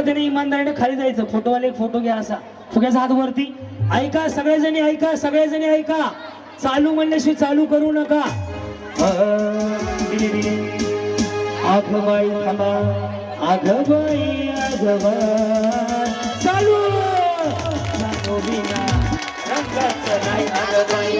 पद्धतीने इमानदारीने खाली जायचं. फोटोवाले एक फोटो घ्या असा, फुग्याचा हात वरती. ऐका सगळेजणी, ऐका सगळेजणी, ऐका. चालू म्हणल्याशिवाय चालू करू नका. आगबाई थांबा, आगबाई आगबाई चालू. रंगाचं नाही आगबाई.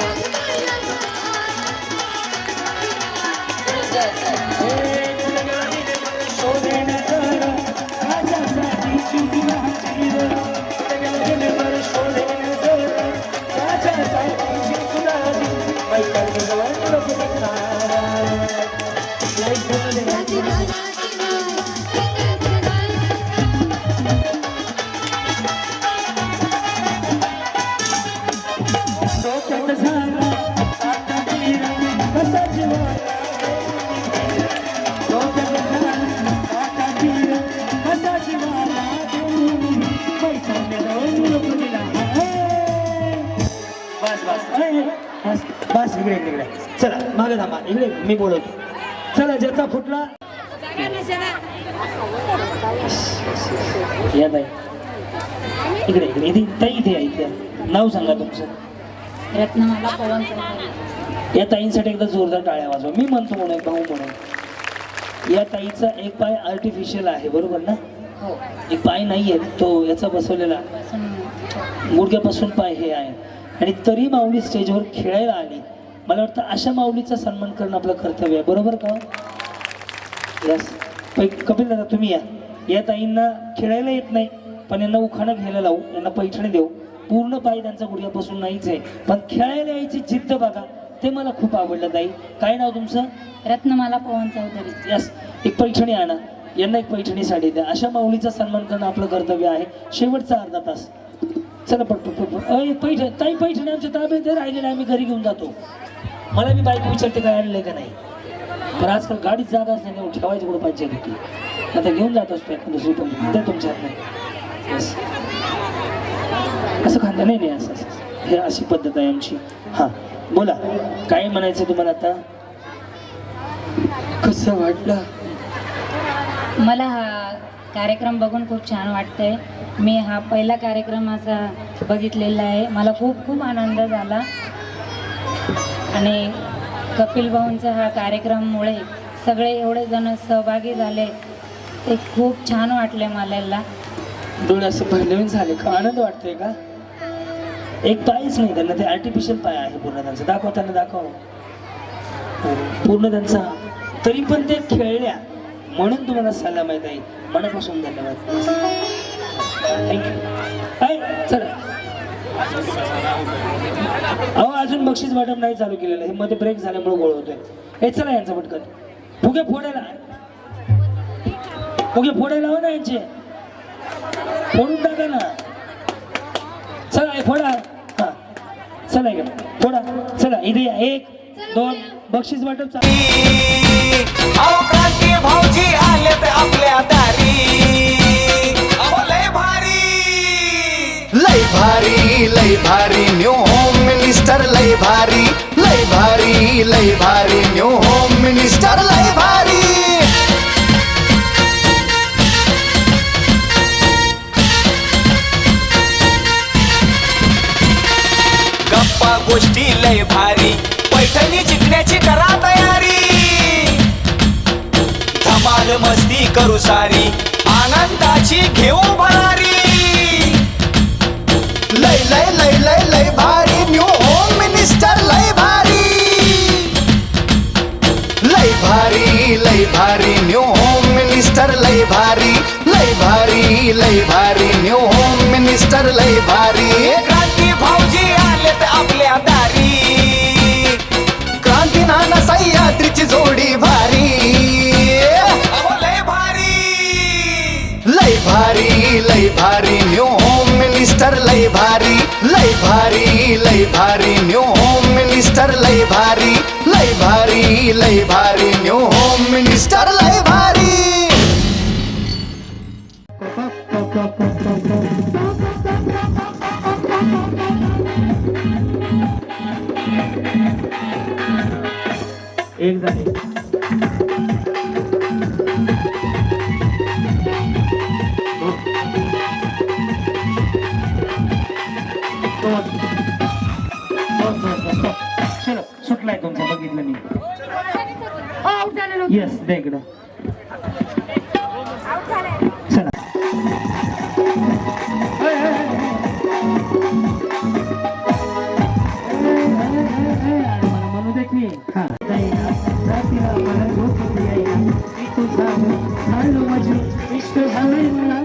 बस इकडे इकडे चला, मागे थांबा, इकडे मी बोलवतो. चला ज्याचा फुटला या ताई, इकडे इकडे इथे ताई, इथे इथे नाव सांगा तुमचं. रत्नमाला पवन चौधरी. या ताईंसाठी एकदा जोरदार टाळ्या वाजवा. मी म्हणतो म्हणून भाऊ म्हणून. या ताईचा एक पाय आर्टिफिशियल आहे, बरोबर ना? हो. एक पाय नाहीये तो याचा बसवलेला, गुडघ्यापासून पाय हे आहे. आणि तरी माऊली स्टेजवर खेळायला आली. मला वाटतं अशा माऊलीचा सन्मान करणं आपलं कर्तव्य आहे, बरोबर का? यस. कपिल दादा तुम्ही या. या ताईंना खेळायला येत नाही, पण यांना उखाणं घ्यायला लावू, यांना पैठणी देऊ. पूर्ण पाय त्यांचा गुडघ्यापासून नाहीच आहे, पण खेळायला यायची जिद्द बघा, ते मला खूप आवडलं. ताई काय नाव तुमचं? रत्नमाला पवन चौधरी. यस. एक पैठणी आणा, यांना एक पैठणी साडी द्या. अशा माऊलीचा सन्मान करणं आपलं कर्तव्य आहे. शेवटचा अर्धा तास. चला पटपट. ताई पैठणी आमच्या ताब्यात राहिलेलं, आम्ही घरी घेऊन जातो. मला मी बाईक विचारते काय आणलंय का नाही, पण आजकाल गाडीत जागा असते, ठेवायची कुठं पाहिजे होती. आता घेऊन जात असतो एक दुसरी पण द्या तुमच्या हात नाही. यस. असं खांदा नाही नाही, असं हे अशी पद्धत आहे आमची. हां बोला, काय म्हणायचं तुम्हाला आता? कसं वाटलं? मला हा कार्यक्रम बघून खूप छान वाटतंय. मी हा पहिला कार्यक्रम असा बघितलेला आहे. मला खूप खूप आनंद झाला. आणि कपिल भाऊंचा हा कार्यक्रममुळे सगळे एवढे जण सहभागी झाले, ते खूप छान वाटले मला. डोळे असं भरलेून झाले का? आनंद वाटतोय का? एक पायच नाही त्यांना, ते आर्टिफिशियल पाय आहे पूर्ण त्यांचा. दाखवताना दाखव पूर्ण त्यांचा. तरी पण ते खेळल्या म्हणून तुम्हाला सलाम आहे ताई, मनापासून धन्यवाद. थँक्यू. चला. अहो अजून बक्षीस वाटप नाही चालू केलेलं, हे मध्ये ब्रेक झाल्यामुळे गोळ होतोय. हे चला यांचं पटकन फुगे फोडायला, फुगे फोडायला हो ना यांचे, फोडून टाका ना. चला हे फोडा. हा चला इकडे फोडा. चला इथे या. 1 2 बक्षीस वाटप चालू. क्रांती भाऊजी आले ते आपल्या दारी. लय भारी, लय भारी, लय भारी न्यू होम मिनिस्टर. लय भारी, लय भारी, लय भारी न्यू होम मिनिस्टर. लय भारी. गप्पा गोष्टी लय भारी, पैठणी जिंकण्याची करा तयारी. धमाल मस्ती करू सारी, आनंदाची घेऊ भरारी. लय लय लय लय लय भारी न्यू होम मिनिस्टर. लय भारी, लय भारी, लय भारी न्यू होम मिनिस्टर. लय भारी, लय भारी, लय भारी न्यू होम मिनिस्टर. लय भारी. क्रांती भाऊजी आले तर आपल्या दारी. क्रांती नाना सह्याद्रीची जोडी भारी. लय भारी, लय भारी, लय भारी न्यू होम मिनिस्टर. लय भारी, लय भारी, लय भारी न्यू होम मिनिस्टर. लय भारी, लय भारी, लय भारी न्यू होम मिनिस्टर. लय भारी. एक झाले. द्या इकडं चला म्हणू दे की हा रात्रीला मला झोप येते यायला मी तुझा झालो माझी इष्ट झाले मला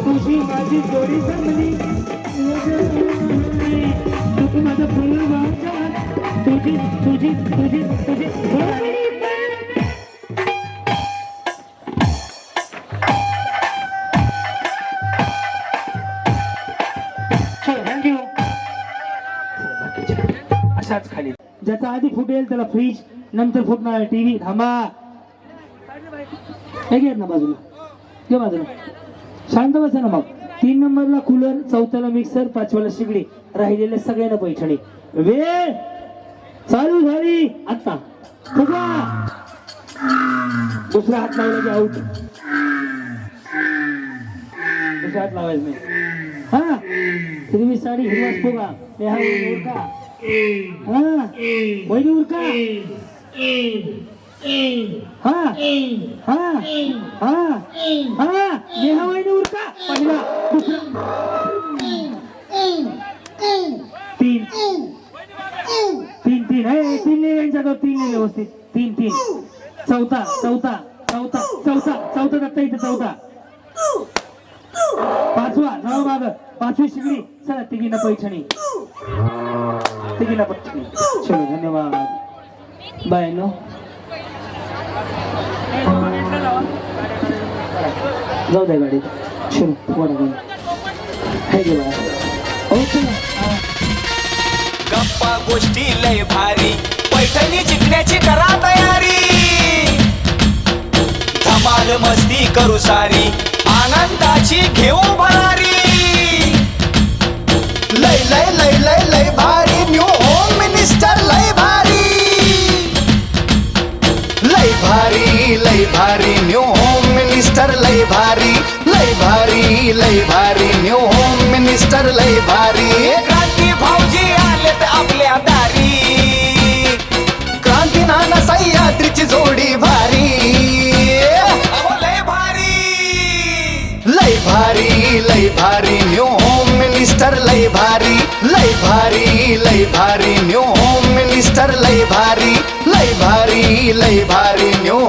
तुझी माझी जोडी जमली तू माझं फुल तुझी तुझी तुझी तुझी थँक्यू अशाच खाली ज्याचा आधी फुटेल त्याला फ्रीज नंतर फुटणार टीव्ही थांबा हे घे ना बाजूला घे बाजूला शांत बसा ना मग 3 नंबरला कूलर 4थ्याला मिक्सर 5व्याला शिगडी राहिलेले सगळ्यांना पैठणी वेळ चालू झाली आता तुझा दुसरा हात लावला की आउट दुसरा हात लावायचं नाही हा हिरवी साडी हिरवाच फुगा नेहा उरका हा वैरी उरका हा हा हा हा नेहा वैरी उरका पहिला दुसरा 3 3 हे 3 नाही यांच्या 3 नाही व्यवस्थित 3 चौथा चौथा चौथा चौथा चौथा दत्ता इथे चौथा 5वा नाव माग 5वी शिगडी चला तिघींना पैठणी तिघींना पैठणी चलो धन्यवाद बाय नो जाऊ द्या गाडी चलो वडा हे गे बाळा ओके गप्पा गोष्टी लय भारी पैठणी जिंकण्याची करा तयारी धमाल मस्ती करू सारी आनंदाची घेऊ भरारी लय लय लय लय लय भारी न्यू होम मिनिस्टर लय भारी लय भारी न्यू होम मिनिस्टर लय भारी लय भारी न्यू होम मिनिस्टर लय भारी क्रांती भाऊजी आलेत आपल्या दारी क्रांती नाना सह्याद्रीची जोडी भारी लय भारी न्यू होम मिनिस्टर लय भारी न्यू होम मिनिस्टर लय भारी न्यू